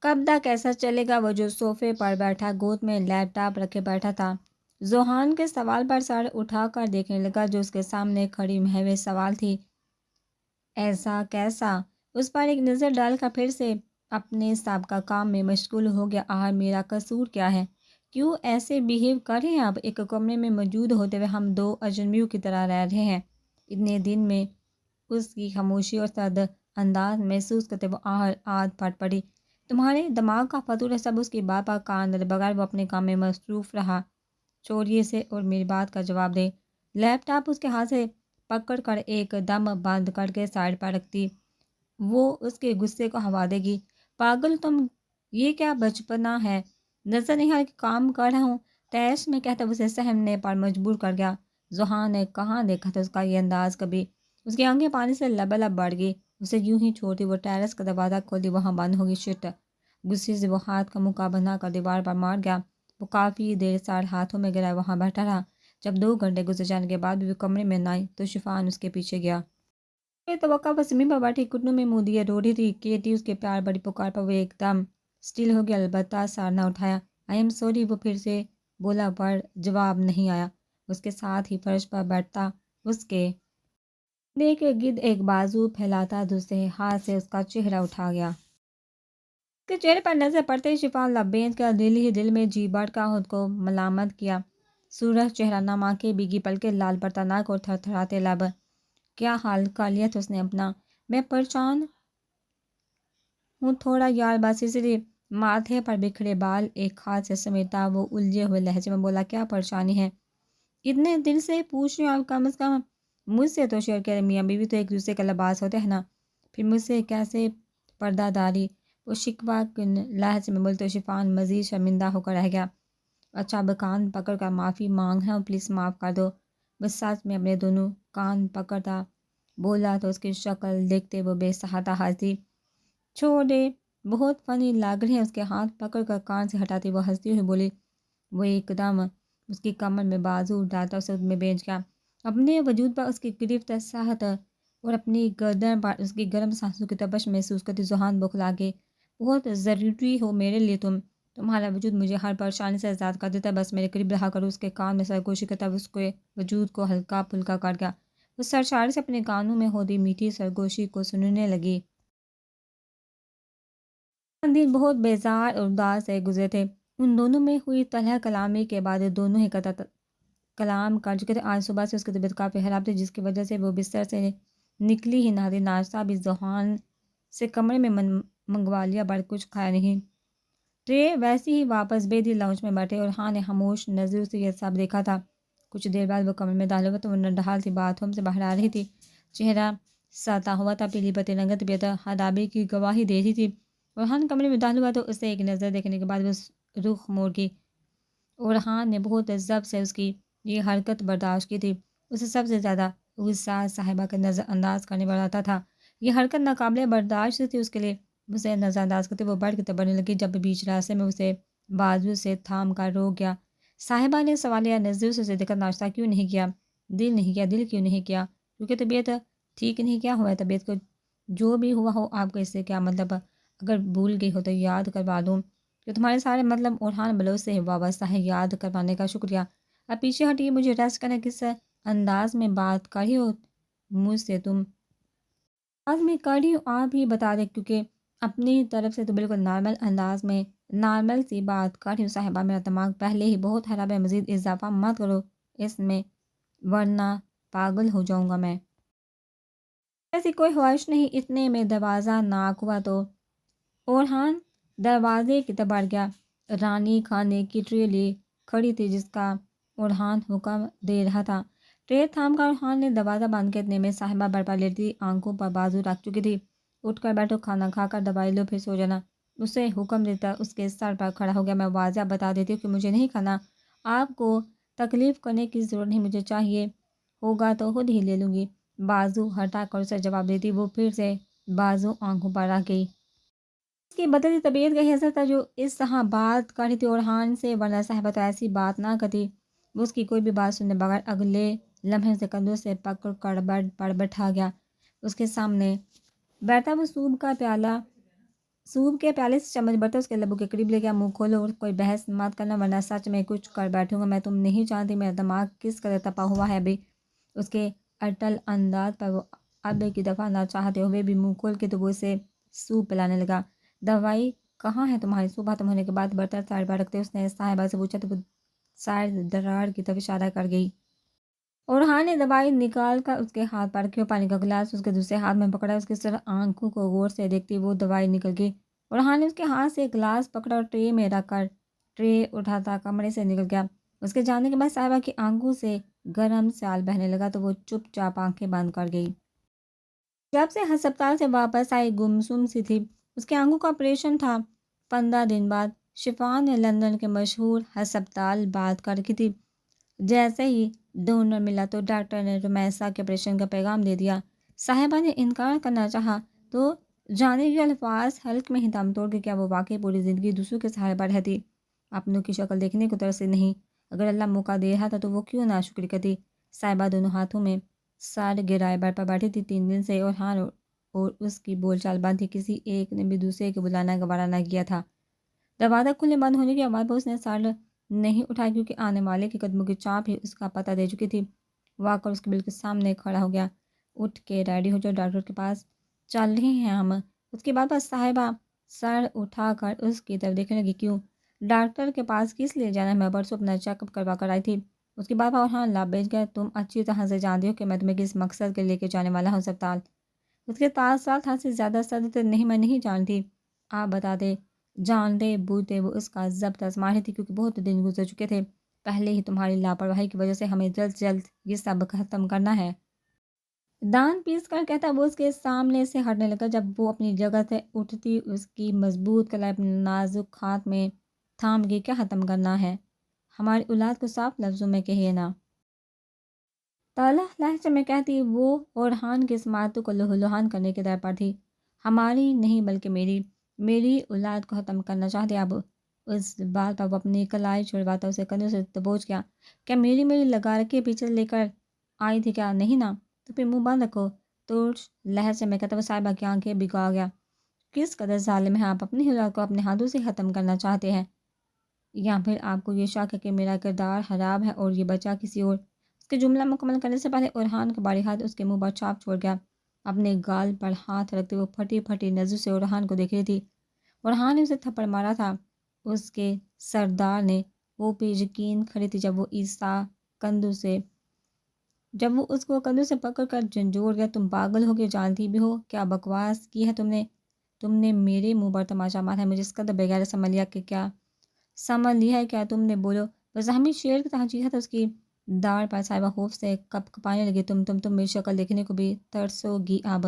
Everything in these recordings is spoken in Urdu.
کب تک ایسا چلے گا؟ وہ جو صوفے پر بیٹھا گود میں لیپ ٹاپ رکھے بیٹھا تھا ذوحان کے سوال پر سر اٹھا کر دیکھنے لگا جو اس کے سامنے کھڑی محو سوال تھی۔ ایسا کیسا؟ اس پر ایک نظر ڈال کر پھر سے اپنے سابقہ کام میں مشغول ہو گیا۔ آخر میرا قصور کیا ہے؟ کیوں ایسے بیہیو کر رہے ہیں آپ؟ ایک کمرے میں موجود ہوتے ہوئے ہم دو اجنبیوں کی طرح رہ رہے ہیں۔ اتنے دن میں اس کی خاموشی اور سرد انداز محسوس کرتے وہ آہت پھٹ پڑی۔ تمہارے دماغ کا فطور ہے سب؟ اس کی بات پر کان دھرے بغیر وہ اپنے کام میں مصروف رہا۔ چھوڑیے اسے اور میری بات کا جواب دے۔ لیپ ٹاپ اس کے ہاتھ سے پکڑ کر ایک دم بند کر کے سائڈ پر رکھتی وہ اس کے غصے کو ہوا دے گی۔ پاگل تم، یہ کیا بچپنا ہے؟ نظر نہیں آ کہ کام کر رہا ہوں؟ ٹیس میں کہتا اسے سہمنے پر مجبور کر گیا۔ ذوحان نے کہاں دیکھا تھا اس کا یہ انداز کبھی؟ اس کی آنکھیں پانی سے لبالب بڑھ گئی۔ اسے یوں ہی چھوڑتی وہ ٹیرس کا دروازہ کھولتی وہاں بند ہوگی۔ شٹ! غصے سے وہ ہاتھ کا مکہ بنا کر دیوار پر مار گیا۔ وہ کافی دیر سر ہاتھوں میں گرائے وہاں بیٹھا رہا۔ جب 2 گھنٹے گزر جانے کے بعد بھی وہ کمرے میں نہ آئی تو شفان اس کے پیچھے گیا۔ یہ توقع وہ زمین پر بیٹھی گھٹنوں میں منہ دیے رو رہی تھی۔ کیٹی اس کے پیار بڑی پکار پر وہ ایک دم سٹل ہو گیا، البتہ سر نہ اٹھایا۔ آئی ایم سوری وہ پھر سے بولا پر جواب نہیں آیا۔ اس کے ساتھ ہی فرش پر بیٹھتا اس کے کندھے کے گرد ایک بازو پھیلاتا دوسرے ہاتھ سے اس کا چہرہ اٹھا گیا۔ اس کے چہرے پر نظر پڑتے ہی شفان لب بیند کر دل ہی دل میں جی بڑھ کر خود کو ملامت کیا۔ سورخ چہرہ، نم آنکھیں، بھیگی پلکیں، لال پڑتا ناک اور تھرتھراتے لب۔ کیا حال کر لیا تھا اس نے اپنا؟ میں پریشان ہوں تھوڑا یار، بس اس لیے۔ ماتھے پر بکھرے بال ایک ہاتھ سے سمیٹا وہ الجھے ہوئے لہجے میں بولا، کیا پریشانی ہے؟ اتنے دن سے پوچھ رہی ہوں، آپ کم از کم مجھ سے تو شیئر کریں۔ میاں بیوی تو ایک دوسرے کا لباس ہوتے ہیں نا، پھر مجھ سے کیسے پردہ داری؟ وہ شکوہ کن لہجے میں بولتے شفان مزید شرمندہ ہو کر رہ گیا۔ اچھا اب کان پکڑ کر معافی مانگ رہا ہوں، پلیز معاف کر دو۔ وہ سچ میں اپنے دونوں کان پکڑتا بولا تو اس کی شکل دیکھتے وہ بے سہاتا ہنسی۔ چھوڑے، بہت فنی لگ رہے ہیں۔ اس کے ہاتھ پکڑ کر کان سے ہٹاتی وہ ہنستی ہوئی بولی۔ وہ ایک دم اس کی کمر میں بازو ڈالتا اسے میں بیچ گیا، اپنے وجود پر اس کی گرفت سخت اور اپنی گردن پر اس کی گرم سانسوں کی تپش محسوس کرتی۔ ذوحان بخلا کے، بہت ضروری ہو میرے لیے تمہارا وجود مجھے ہر پریشانی سے آزاد کر دیتا ہے، بس میرے قریب رہا کرو۔ اس کے کان میں سرگوشی کرتا اس کے وجود کو ہلکا پھلکا کر گیا۔ وہ سرشاری سے اپنے کانوں میں ہوتی میٹھی سرگوشی کو سننے لگی۔ دن بہت بیزار اور اداس سے گزرے تھے۔ ان دونوں میں ہوئی طلح کلامی کے بعد دونوں ہی قطع کلام کر چکے تھے۔ آج صبح سے اس کی طبیعت کافی خراب تھی جس کی وجہ سے وہ بستر سے نکلی ہی نہ تھی۔ ناشتہ بھی ذوحان سے کمرے میں منگوا لیا پر کچھ کھایا نہیں۔ ٹرے ویسے ہی واپس بھیج دی۔ لاؤنج میں بیٹھے اور ہاں نے خاموش نظروں سے یہ سب دیکھا تھا۔ کچھ دیر بعد وہ کمرے میں داخل ہوا تو وہ نڈھال سی باتھ روم سے باہر آ رہی تھی۔ چہرہ ساتا ہوا تھا، پیلی بتی رنگت طبیعت خرابی کی گواہی دے رہی تھی۔ اورحان کمرے میں داخل ہوا تو اسے ایک نظر دیکھنے کے بعد وہ رخ موڑ گئی۔ اورحان نے بہت ضبط سے اس کی یہ حرکت برداشت کی تھی۔ اسے سب سے زیادہ غصہ صاحبہ کا نظر انداز کرنے پر آتا تھا۔ یہ حرکت ناقابل برداشت تھی اس کے لیے۔ اسے نظر انداز کرتے وہ بیٹھ کے تبرنے لگی جب بیچ راستے میں اسے بازو سے تھام کر روک گیا۔ صاحبہ نے سوالیہ نظروں سے اسے دیکھا، ناشتہ کیوں نہیں کیا؟ دل نہیں کیا؟ دل کیوں نہیں کیا؟ کیونکہ طبیعت ٹھیک نہیں؟ کیا ہوا ہے طبیعت کو؟ جو بھی ہوا ہو آپ کو اس سے کیا مطلب؟ اگر بھول گئی ہو تو یاد کروا دوں کہ تمہارے سارے مطلب اورحان بلوچ سے وابستہ ہے۔ یاد کروانے کا شکریہ۔ اب پیچھے ہٹیے، مجھے ریسٹ کرنے کس انداز میں بات کر رہی ہو مجھ سے تم؟ انداز میں کر رہی ہوں آپ ہی بتا دیں، کیونکہ اپنی طرف سے تو بالکل نارمل انداز میں نارمل سی بات کر رہی ہوں۔ صاحبہ میرا دماغ پہلے ہی بہت خراب ہے، مزید اضافہ مت کرو اس میں ورنہ پاگل ہو جاؤں گا میں۔ ایسی کوئی خواہش نہیں۔ اتنے میں دروازہ ناک ہوا تو اورحان دروازے کی طرف بڑھ گیا۔ رانی کھانے کی ٹرے لیے کھڑی تھی جس کا اورحان حکم دے رہا تھا۔ ٹرے تھام کر اورحان نے دروازہ بند کیا۔ اتنے میں صاحبہ برپا لیٹی آنکھوں پر بازو رکھ چکی تھی۔ اٹھ کر بیٹھو، کھانا کھا کر دوائی لو، پھر سو جانا، اسے حکم دیتا اس کے سر پر کھڑا ہو گیا۔ میں واضح بتا دیتی ہوں کہ مجھے نہیں کھانا، آپ کو تکلیف کرنے کی ضرورت نہیں، مجھے چاہیے ہوگا تو خود ہی لے لوں گی۔ بازو ہٹا کر اسے جواب دیتی وہ پھر سے بازو آنکھوں پر رکھ گئی۔ اس کی بدلتی طبیعت کا ہی اثر تھا جو اس طرح بات کر رہی تھی اورحان سے، ورنہ صاحبہ تو ایسی بات نہ کرتی۔ وہ اس کی کوئی بھی بات سنے بغیر اگلے لمحے سے کندھوں سے پکڑ کر بیڈ پر بٹھا گیا۔ اس کے سامنے بیٹھا وہ سوپ کا پیالہ سوپ کے پیالے سے چمچ برتا اس کے لبوں کے قریب لے گیا. منہ کھولو اور کوئی بحث مت کرنا ورنہ سچ میں کچھ کر بیٹھوں گا. میں تم نہیں جانتی میرا دماغ کس قدر تپا ہوا ہے ابھی. اس کے اٹل انداز پر وہ اب کی دفعہ نہ چاہتے ہوئے بھی منہ کھول کے تو وہ اسے سوپ پلانے لگا. دوائی کہاں ہے تمہاری؟ سوپ ختم ہونے کے بعد برتن سائڈ پر رکھتے اس نے صاحبہ سے پوچھا تو وہ سائڈ درار کی طرف اشارہ کر گئی. اورحان نے دوائی نکال کر اس کے ہاتھ پر رکھی اور پانی کا گلاس اس کے دوسرے ہاتھ میں پکڑا. اس کی طرف آنکھوں کو غور سے دیکھتی وہ دوائی نکل گئی. اورحان نے اس کے ہاتھ سے ایک گلاس پکڑا اور ٹرے میں رکھ کر ٹرے اٹھاتا کمرے سے نکل گیا. اس کے جانے کے بعد صاحبہ کی آنکھوں سے گرم سیال بہنے لگا تو وہ چپ چاپ آنکھیں بند کر گئی. جب سے ہسپتال سے واپس آئی گمسم سی تھی. اس کی آنکھوں کا آپریشن تھا 15 دن بعد. شفا نے لندن کے مشہور ہسپتال بات کر رکھی تھی. جیسے ہی ڈونر ملا تو ڈاکٹر نے رمیسا کے آپریشن کا پیغام دے دیا. صاحبہ نے انکار کرنا چاہا تو جانے کے الفاظ حلق میں ہی دم توڑ کے کیا وہ واقعی پوری زندگی دوسروں کے سہارے پر رہتی؟ اپنوں کی شکل دیکھنے کو طرح سے نہیں. اگر اللہ موقع دے رہا تھا تو وہ کیوں نہ شکر کرتی. صاحبہ دونوں ہاتھوں میں سر گرائے بیڈ پر بیٹھی تھی. 3 دن سے اورحان اور اس کی بول چال بند تھی. کسی ایک نے بھی دوسرے کے بلانا گوارا نہ کیا تھا. دروازہ کھلنے بند ہونے کی آواز پر اس نے سر نہیں اٹھایا کیونکہ آنے والے کے قدموں کی چانپ ہی اس کا پتہ دے چکی تھی. وہ آ کر اس کے بالکل سامنے کھڑا ہو گیا. اٹھ کے ریڈی ہو جاؤ ڈاکٹر کے پاس چل رہے ہیں ہم. اس کے بعد صاحبہ سر اٹھا کر اس کی طرف دیکھنے لگی. کیوں؟ ڈاکٹر کے پاس کس لیے جانا ہے؟ میں پرسوں اپنا چیک اپ کروا کر آئی تھی. اس کے بعد اورحان لابیج گیا. تم اچھی طرح سے جانتی ہو کہ میں تمہیں کس مقصد کے لے کے جانے والا ہوں اسپتال. اس کے تاثرات حد سے زیادہ صدر نہیں میں نہیں جانتی. آپ بتاتے جانتے بوتے وہ اس کا ضبط آزما رہی تھی کیونکہ بہت دن گزر چکے تھے. پہلے ہی تمہاری لاپرواہی کی وجہ سے ہمیں جلد جلد یہ سب ختم کرنا ہے. دان پیس کر کہتا وہ اس کے سامنے سے ہٹنے لگا. جب وہ اپنی جگہ سے اٹھتی اس کی مضبوط کلائی اپنے نازک ہاتھ میں تھام گئی. کیا ختم کرنا ہے؟ ہماری اولاد کو صاف لفظوں میں کہیے نا. تلخ لہجے میں کہتی وہ اورحان کی سماعتوں کو لہولہان کرنے کے در پر تھی. ہماری نہیں بلکہ میری اولاد کو ختم کرنا چاہتے. اب اس بات پر وہ اپنی کلائی چھڑواتا اسے کندھوں سے دبوچ گیا. کیا میری لگا رکھے پیچھے لے کر آئی تھی کیا؟ نہیں نا. تو پھر منہ بند رکھو. ترش لہجے میں کہتا وہ صاحبہ کی آنکھیں بھگا گیا. کس قدر ظالم ہے آپ. اپنی اولاد کو اپنے ہاتھوں سے ختم کرنا چاہتے ہیں یا پھر آپ کو یہ شک ہے کہ میرا کردار خراب ہے اور یہ بچہ کسی اور. اس کے جملہ مکمل کرنے سے پہلے اورحان کا باری ہاتھ اس کے منہ پر چھاپ چھوڑ گیا. اپنے گال پر ہاتھ رکھتے وہ پھٹی پھٹی نظر سے اورحان کو دیکھ رہی تھی. اورحان نے اسے تھپڑ مارا تھا اس کے سردار نے. وہ پہ یقین کھڑی تھی جب وہ اس کو کندھوں سے پکڑ کر جھنجھوڑ گیا. تم پاگل ہو کے جانتی بھی ہو کیا بکواس کی ہے تم نے میرے منہ پر تماشا مارا ہے. مجھے اس قدر بغیر سمجھ لیا ہے کیا تم نے. بولو. بزاہمی شیر کی طرح چیخا تھا اس کی داڑھ پر. صاحبہ خوف سے کپ کپانے لگی. تم میری شکل دیکھنے کو بھی ترسو گی اب.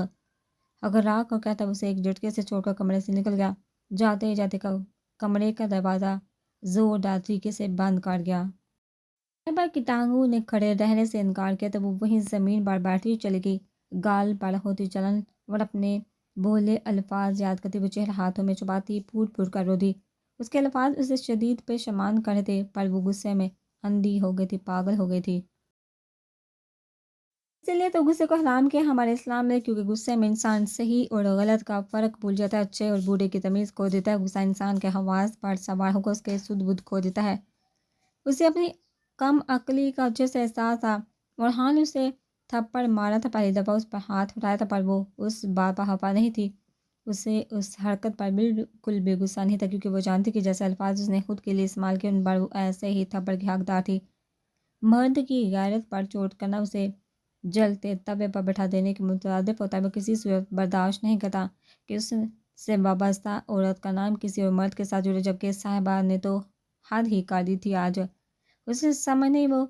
اگر راک اور کہتا اسے ایک جھٹکے سے چھوڑ کر کمرے سے نکل گیا. جاتے جاتے کمرے کا دروازہ زوردار طریقے سے بند کر گیا. صاحبہ کی ٹانگوں نے کھڑے رہنے سے انکار کیا تو وہ وہیں زمین پر بیٹھی چلی گئی. گال پر ہوتی چلن اور اپنے بولے الفاظ یاد کرتی وہ چہرہ ہاتھوں میں چھپاتی پھوٹ پھوٹ کر رو دی. اس کے الفاظ اسے شدید پشیمان کر رہے تھے پر وہ غصے میں اندھی ہو گئی تھی. پاگل ہو گئی تھی. اسی لیے تو غصے کو حرام کیا ہمارے اسلام میں کیونکہ غصے میں انسان صحیح اور غلط کا فرق بھول جاتا ہے. اچھے اور برے کی تمیز کھو دیتا ہے. غصہ انسان کے حواس پر سوار ہو کر اس کے سدھ بدھ کھو دیتا ہے. اسے اپنی کم عقلی کا اچھے سے احساس تھا. اورحان نے اسے تھپڑ مارا تھا. پہلی دفعہ اس پر ہاتھ اٹھایا تھا پر وہ اس بات پر خفا نہیں تھی. اسے اس حرکت پر بالکل بھی غصہ نہیں تھا کیونکہ وہ جانتی کہ جیسے الفاظ اس نے خود کے لیے استعمال کیے ان پر وہ ایسے ہی تھپڑ کی حقدار تھی. مرد کی غیرت پر چوٹ کرنا اسے جلتے توے پر بٹھا دینے کے مترادف ہوتا ہے. وہ کسی صورت برداشت نہیں کرتا کہ اس سے وابستہ عورت کا نام کسی اور مرد کے ساتھ جڑے جبکہ صاحبہ نے تو حد ہی کر دی تھی. آج اسے سمجھ نہیں وہ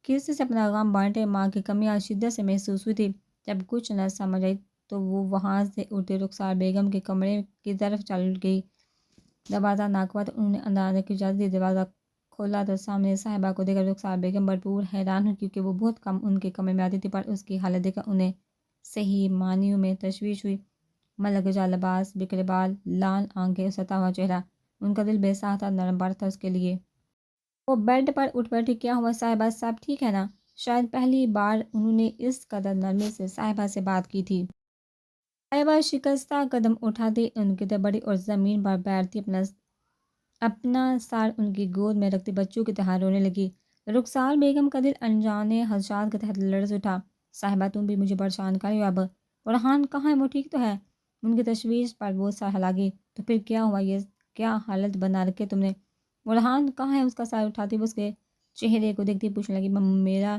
کسی سے اپنا غم بانٹے. ماں کی کمی آج شدت سے محسوس ہوئی تھی. جب کچھ نہ سمجھ آئی تو وہ وہاں سے اٹھتے رخسار بیگم کے کمرے کی طرف چل گئی. دروازہ ناک ہوا تو انہوں نے اندر آنے کی اجازت دی. دروازہ کھولا تو سامنے صاحبہ کو دیکھ کر رخسار بیگم بھرپور حیران ہوئی کیونکہ وہ بہت کم ان کے کمرے میں آتی تھی پر اس کی حالت دیکھ کر انہیں صحیح معنیوں میں تشویش ہوئی. ملگجا لباس، بکھرے بال، لال آنکھیں، ستا ہوا چہرہ. ان کا دل بے ساختہ تھا، نرم پڑ تھا اس کے لیے. وہ بیڈ پر اٹھ بیٹھی. کیا ہوا صاحبہ؟ سب ٹھیک ہے نا؟ شاید پہلی بار انہوں نے اس قدر نرمی سے صاحبہ سے بات کی تھی. صاحبہ شکستہ قدم اٹھاتی ان کی طرف بڑھی اور زمین پر بیٹھتی اپنا سر ان کی گود میں رکھتی بچوں کی طرح رونے لگی۔ رخسار بیگم کا دل انجانے خدشات کے تحت لرز اٹھا۔ صاحبہ تم بھی مجھے پریشان کر رہی ہو اب۔ فرحان کہاں ہے؟ وہ ٹھیک تو ہے؟ ان کی تشویش پر وہ سر ہلا گئی۔ تو پھر کیا ہوا؟ یہ کیا حالت بنا رکھے تم نے؟ فرحان کہاں ہے؟ اس کا سر اٹھاتی وہ اس کے چہرے کو دیکھتی پوچھنے لگی میرا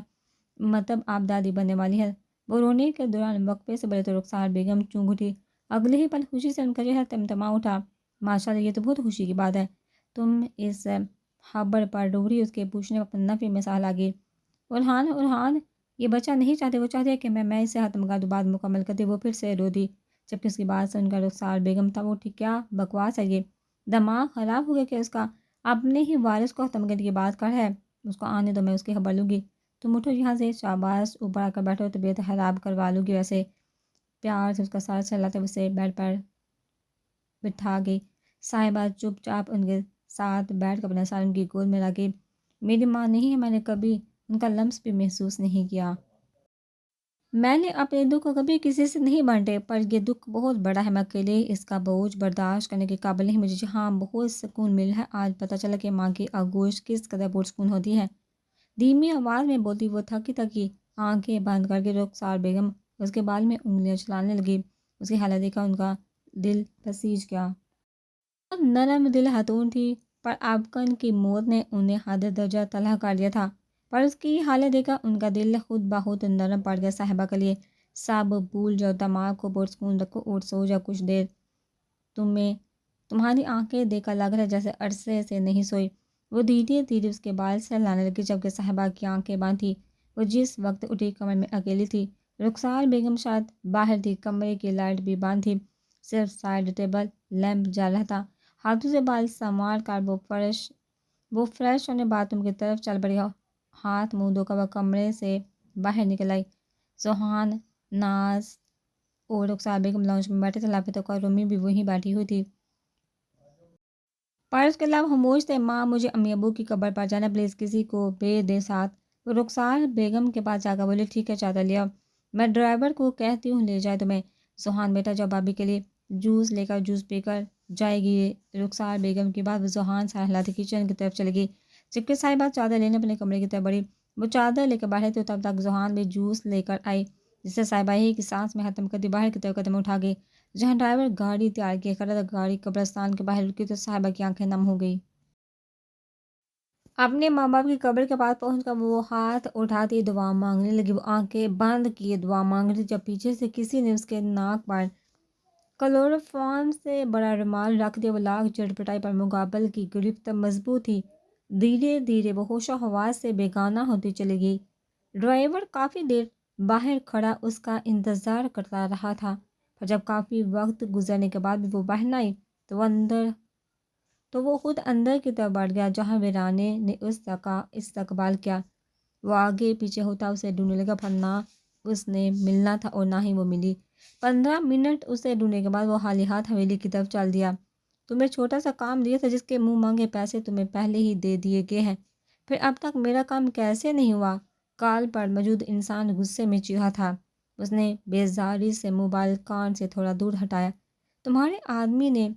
مطلب آپ دادی بننے والی ہے؟ وہ رونے کے دوران وقفے سے بڑے تو رخسار بیگم چونک اٹھی۔ اگلے ہی پل خوشی سے ان کا چہرہ تمتما اٹھا۔ ماشاءاللہ یہ تو بہت خوشی کی بات ہے، تم اس خبر پر ڈوری اس کے پوچھنے پر اپنے نفی میں سہلا گئی۔ ارحان یہ بچہ نہیں چاہتے، وہ چاہتے کہ میں اسے ختم کر دوں، بات مکمل کرتی وہ پھر سے رو دی۔ جبکہ اس کی بات سن کر رخسار بیگم تھا وہ ٹھیک کیا بکواس ہے یہ؟ دماغ خراب ہو گیا کہ اس کا؟ اپنے ہی وارث کو ختم کرنے کی بات کر ہے؟ اس کو آنے دو، میں اس کی خبر لوں گی۔ تم اٹھو یہاں سے، شاباش، اوپر آ کر بیٹھو، طبیعت خراب کروا لوں گی ویسے۔ پیار سے اس کا سر چلاتے اسے بیڈ پر بٹھا گئی۔ صاحبہ چپ چاپ ان کے ساتھ بیٹھ کر اپنا سر ان کی گود میں رکھ گئی۔ میری ماں نہیں ہے، میں نے کبھی ان کا لمس بھی محسوس نہیں کیا۔ میں نے اپنے دکھ کو کبھی کسی سے نہیں بانٹے، پر یہ دکھ بہت بڑا ہے، میں اکیلے اس کا بوجھ برداشت کرنے کے قابل نہیں۔ مجھے جہاں بہت سکون ملا ہے، آج پتہ چلا کہ ماں کی آغوش کس قدر پرسکون ہوتی ہے۔ دھیمی آواز میں بولتی وہ تھکی تھکی آنکھیں بند کر کے رخسار بیگم اس کے بال میں انگلیاں چلانے لگی۔ اس کی حالت دیکھا ان کا دل پسیج گیا۔ بہت نرم دل خاتون تھی، پر آبکن کی موت نے انہیں حد درجہ تلخ کر دیا تھا۔ پر اس کی حالت دیکھا ان کا دل خود بخود نرم پڑ گیا۔ صاحبہ کے لیے سب بھول جاؤ، دماغ کو پرسکون رکھو اور سو جاؤ کچھ دیر۔ تمہاری آنکھیں دیکھ کر لگ رہا ہے جیسے عرصے سے نہیں سوئی۔ وہ دھیرے دھیرے اس کے بال سے لانے لگی، جبکہ صاحبہ کی آنکھیں بند تھی۔ وہ جس وقت اٹھی کمرے میں اکیلی تھی۔ رخسار بیگم شاید باہر تھی، کمرے کی لائٹ بھی بند تھی، صرف سائڈ ٹیبل لیمپ جل رہا تھا۔ ہاتھوں سے بال سنوار کر وہ فریش ہونے باتھ روم کی طرف چل پڑی۔ ہاتھ منہ دھو کر وہ کمرے سے باہر نکل آئی۔ ذوحان، ناز اور رخسار بیگم لاؤنج میں بیٹھے تھے، لاپتہ اور رومی بھی وہیں بیٹھی ہوئی تھی، پر اس کے لب خاموش تھے۔ ماں مجھے امی ابو کی قبر پر جانا، پلیز کسی کو بھیج دے ساتھ۔ وہ رخسار بیگم کے پاس جا کر بولی ٹھیک ہے چادر لے آؤ، میں ڈرائیور کو کہتی ہوں لے جائے تمہیں۔ ذوحان بیٹا جاؤ، بھابھی کے لیے جوس لے کر جوس پی کر جائے گی۔ رخسار بیگم کی بات ذوحان سر ہلاتی کچن کی طرف چلے گی، جبکہ صاحبہ چادر لینے اپنے کمرے کی طرف بڑھی۔ وہ چادر لے کر باہر تھی، تب تک ذوحان بھی جوس لے کر آئی، جسے صاحبہ ہی کی سانس میں ختم کرتی باہر کی طرف قدم اٹھا گئی۔ جہاں ڈرائیور گاڑی تیار کیے کھڑا تھا، گاڑی قبرستان کے باہر رکی تو صاحبہ کی آنکھیں نم ہو گئی۔ اپنے ماں باپ کی قبر کے پاس پہنچ کر وہ ہاتھ اٹھاتی دعا مانگنے لگی۔ وہ آنکھیں بند کیے دعا مانگ رہی، جب پیچھے سے کسی نے اس کے ناک پر کلوروفارم سے بڑا رومال رکھ دیا۔ وہ لاکھ چٹپٹائی پر مقابل کی گرفت مضبوط تھی، دھیرے دھیرے وہ ہوش و حواس سے بیگانہ ہوتی چلی گئی۔ ڈرائیور کافی دیر باہر کھڑا اس کا انتظار کرتا رہا تھا، پر جب کافی وقت گزرنے کے بعد بھی وہ باہر نہ آئی تو وہ خود اندر کی طرف بڑھ گیا، جہاں ویرانے نے اس کا استقبال کیا۔ وہ آگے پیچھے ہوتا اسے ڈھونڈنے لگا، پر نہ اس نے ملنا تھا اور نہ ہی وہ ملی۔ 15 منٹ اسے ڈھونڈنے کے بعد وہ خالی ہاتھ حویلی کی طرف چل دیا۔ تمہیں چھوٹا سا کام دیا تھا جس کے منہ مانگے پیسے تمہیں پہلے ہی دے دیے گئے ہیں، پھر اب تک میرا کام کیسے نہیں ہوا؟ کال پر موجود انسان غصے میں چیخا تھا۔ اس نے بیزاری سے موبائل کان سے تھوڑا دور ہٹایا۔ تمہارے آدمی نے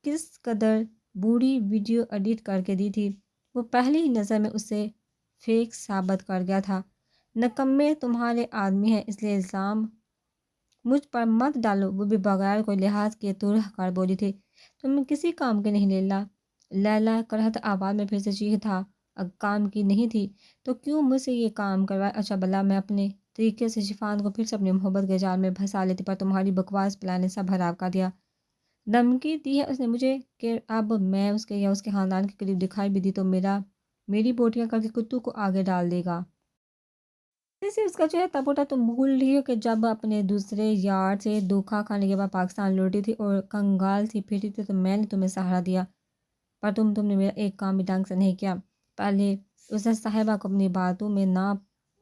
کس قدر بری ویڈیو ایڈٹ کر کے دی تھی، وہ پہلی ہی نظر میں اسے فیک ثابت کر گیا تھا۔ نکمے تمہارے آدمی ہیں، اس لیے الزام مجھ پر مت ڈالو، وہ بھی بغیر کوئی لحاظ کیے ترہ کر بولی تھی۔ تم کسی کام کے نہیں لیلا۔ لیلا کرہت آواز میں پھر سے چیخ تھا، کام کی نہیں تھی تو کیوں مجھ سے یہ کام کروائے؟ اچھا بلا میں اپنے طریقے سے شفان کو پھر سے اپنی محبت کے جال میں پھنسا لیتی، پر تمہاری بکواس پلان نے سب خراب کر دیا۔ دھمکی دی ہے اس نے مجھے کہ اب میں اس کے یا اس کے خاندان کے قریب دکھائی بھی دی تو میری بوٹیاں کر کے کتوں کو آگے ڈال دے گا۔ جیسے اس کا چہرہ تب اٹھا، تم بھول رہی ہو کہ جب اپنے دوسرے یار سے دھوکا کھانے کے بعد پاکستان لوٹی تھی اور کنگال سی پھرتی تھی تو میں نے تمہیں سہارا دیا، پر تم نے میرا ایک کام بھی ڈھنگ سے نہیں کیا۔ پہلے اس نے صاحبہ کو اپنی باتوں میں نہ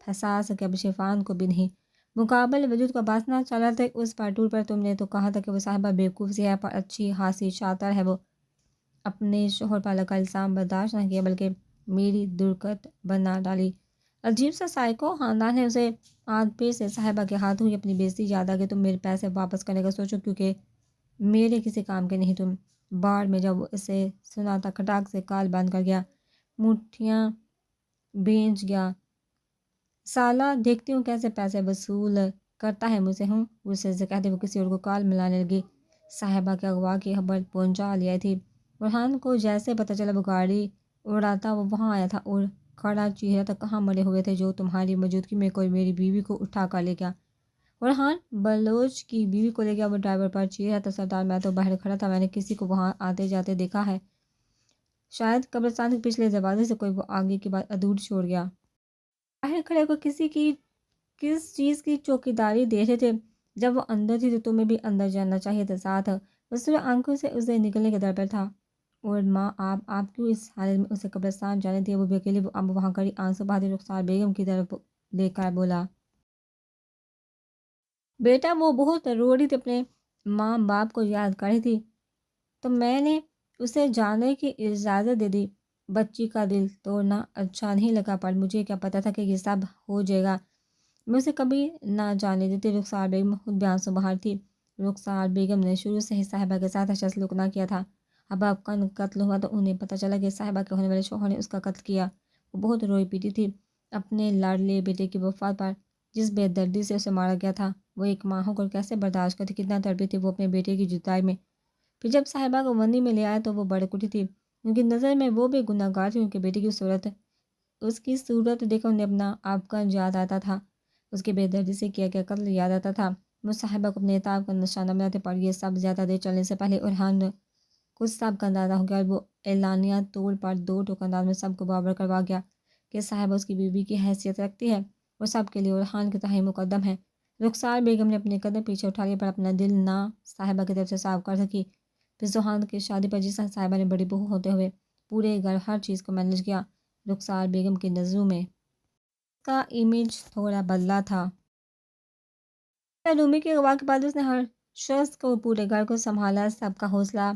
پھنسا سکے، اب شیفان کو بھی نہیں۔ مقابل وجود کا باسنا چلا تھا اس پر ٹور پر تم نے تو کہا تھا کہ وہ صاحبہ بیوقوف سی ہے، پر اچھی خاصی شاطر ہے۔ وہ اپنے شوہر پر لگا الزام برداشت نہ کیا بلکہ میری درگت بنا ڈالی۔ عجیب سا سائیکو خاندان ہے. اسے آج پھر سے صاحبہ کے ہاتھوں ہی اپنی بےزتی یاد آ گئی. تم میرے پیسے واپس کرنے کا سوچو کیونکہ میرے کسی کام کے نہیں. تم بار میں جب اسے سنا تھا کھٹاک سے کال بند کر گیا, مٹھیاں بھیج گیا. سالہ دیکھتی ہوں کیسے پیسے وصول کرتا ہے مجھ سے. ہوں غصے سے کہتے وہ کسی اور کو کال ملانے لگی. صاحبہ کے اغوا کی خبر پہنچا لیا تھی. فرحان کو جیسے پتہ چلا وہ گاڑی اڑاتا وہ وہاں آیا تھا اور کھڑا چہرہ تک کہاں مرے ہوئے تھے جو تمہاری موجودگی میں کوئی میری بیوی کو اٹھا کر لے گیا. فرحان بلوچ کی بیوی کو لے گیا. وہ ڈرائیور پر چہرہ تھا. سردار میں تو باہر کھڑا تھا. میں نے کسی کو وہاں آتے جاتے دیکھا ہے. شاید قبرستان کے پچھلے دروازے سے کوئی وہ آگے کی بات ادھوری چھوڑ گیا. باہر کھڑے کو کس چیز کی چوکیداری دے رہے تھے. جب وہ اندر تھی تو تمہیں بھی اندر جانا چاہیے تھا. ساتھ وصول آنکھوں سے اسے نکلنے کے در پر تھا. اور ماں آپ کیوں اس حالت میں اسے قبرستان جانے دیا. وہ بھی اکیلے. وہ اب وہاں کڑی آنسو بہاتی رخسار بیگم کی طرف لے کر بولا, بیٹا وہ بہت رو رہی تھی, اپنے ماں باپ کو یاد کر رہی تھی, تو میں نے اسے جانے کی اجازت دے دی. بچی کا دل توڑنا اچھا نہیں لگا, پر مجھے کیا پتہ تھا کہ یہ سب ہو جائے گا. میں اسے کبھی نہ جانے دیتی. رخسار بیگم خود بھی آنسو بہار تھی. رخسار بیگم نے شروع سے ہی صاحبہ کے ساتھ اچھا سلوک نہ کیا تھا. اب کن قتل ہوا تو انہیں پتہ چلا کہ صاحبہ کے ہونے والے شوہر نے اس کا قتل کیا. وہ بہت روئی پیٹی تھی اپنے لاڈلے بیٹے کی وفات پر, جس بے دردی سے اسے مارا گیا تھا. وہ ایک ماں ہو کر کیسے برداشت کرتی. کتنا تڑپی تھی وہ اپنے بیٹے کی جدائی میں. پھر جب صاحبہ کو منی میں لے آیا تو وہ بڑک اٹھی تھی. ان کی نظر میں وہ بھی گناہ گار تھی. ان کے بیٹے کی اس کی صورت دیکھ انہیں اپنا آپ کا یاد آتا تھا. اس کے بے دردی سے کیا قتل یاد آتا تھا. وہ صاحبہ کو اپنے اعتاب کا نشانہ بناتے. پر یہ سب زیادہ دیر چلنے سے پہلے فرحان کچھ سب کا اندازہ ہو گیا, اور وہ اعلانیہ طور پر 2 ٹوک انداز میں سب کو باور کروا گیا کہ صاحبہ اس کی بیوی کی حیثیت رکھتی ہے اور سب کے لیے فرحان کی تہائی مقدم ہے. رخسار بیگم نے اپنے قدم پیچھے اٹھا لیا, پر اپنا دل نہ صاحبہ کی طرف سے صاف کر سکی. پھر سوہان کی شادی پر جس صاحبہ نے بڑی بہو ہوتے ہوئے پورے گھر ہر چیز کو مینج کیا, رخسار بیگم کی نظروں میں کا امیج تھوڑا بدلا تھا. رومی کے اغوا کے بعد اس نے ہر شخص کو پورے گھر کو سنبھالا, سب کا حوصلہ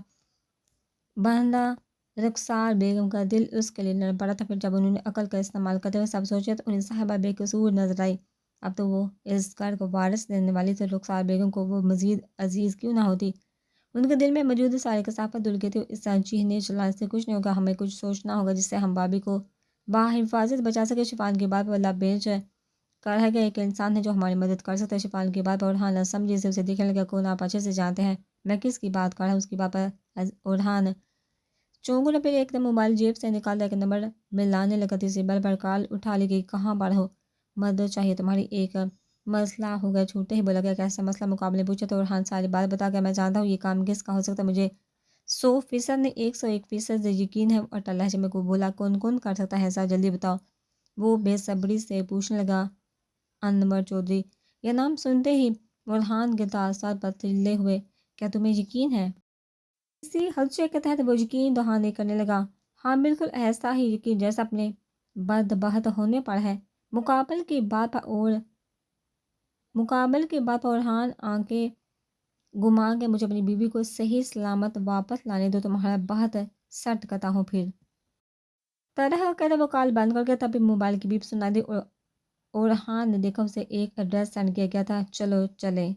بندھا. رخسار بیگم کا دل اس کے لیے نرم پڑا تھا. پھر جب انہوں نے عقل کا استعمال کرتے ہوئے سب سوچا تو انہیں صاحبہ بے قصور نظر آئی. اب تو وہ اس گھر کو وارث دینے والی تھی. رخسار بیگم کو وہ مزید عزیز کیوں نہ ہوتی. ان کے دل میں موجود ساری کثافت دھل گئی تھی. اس طرح چیخنے چلانے سے کچھ نہیں ہوگا. ہمیں کچھ سوچنا ہوگا جس سے ہم بابی کو بحفاظت بچا سکے. شفان کی بات پر اللہ بیچ کر ہے کہ ایک انسان ہے جو ہماری مدد کر سکتا ہے. شفان کی بات پر فرحان نہ سمجھے سے اسے دیکھنے لگا. کون آپ اچھے سے جانتے ہیں میں کس کی بات کر رہا ہوں. اس کی بات پر فرحان چونگو نے پھر ایک دم موبائل جیب سے نکالا. ایک نمبر ملانے لگا. تیسری بار پر کال اٹھا لی گئی. کہاں پر ہو, مدد چاہیے تمہاری. ایک مسئلہ ہو گیا. چھوٹے ہی بولا گیا کیسا مسئلہ. مقابلے پوچھا تو فرحان ساری بات بتا گیا. میں جانتا ہوں یہ کام کس کا ہو سکتا ہے. مجھے 100% نہیں 101% یقین ہے. اور لہجے میں کو بولا کون کر سکتا ہے سر جلدی بتاؤ. وہ بے صبری سے پوچھنے لگا. انور چودھری. یہ نام سنتے ہی فرحان کے تاثرات پتلے ہوئے. کیا تمہیں یقین ہے. اسی خدشے کے تحت وہ یقین دہانی کرنے لگا. ہاں بالکل ایسا ہی یقین جیسا اپنے بدبخت ہونے پر ہے. مقابل کی بات پر فرحان آنکھیں گھما کے مجھے اپنی بیوی کو صحیح سلامت واپس لانے دو. تمہارا بہت سٹ کتا ہوں. پھر طرح کہتے وہ کال بند کر گیا. تب موبائل کی بیپ سنائی دی اور فرحان نے دیکھا اسے ایک ایڈریس سینڈ کیا گیا تھا. چلو چلے.